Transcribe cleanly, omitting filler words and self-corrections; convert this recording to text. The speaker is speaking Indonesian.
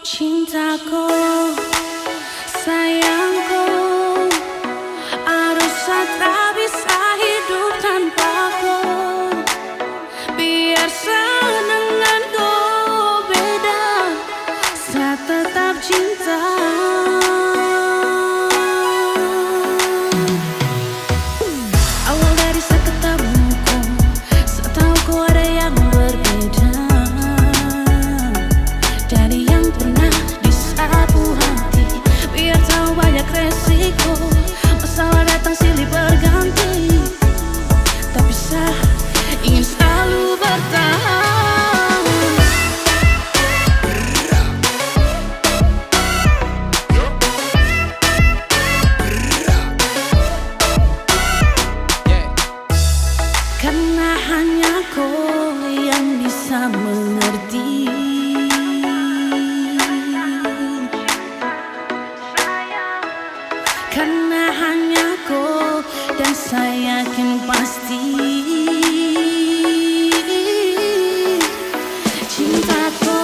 Cintaku, sayangku, harus tak bisa hidup tanpaku. Biar senenganku beda, saya tetap cinta. Awal dari saya ketemuku, saya tahu ku ada yang berbeda dari yang pernah disapu hati. Biar tahu banyak resiko, masalah datang silih berganti, tapi saya ingin selalu bertahan. Karena hanya kau yang bisa mengerti. Karena hanya kau dan saya yakin pasti cintaku.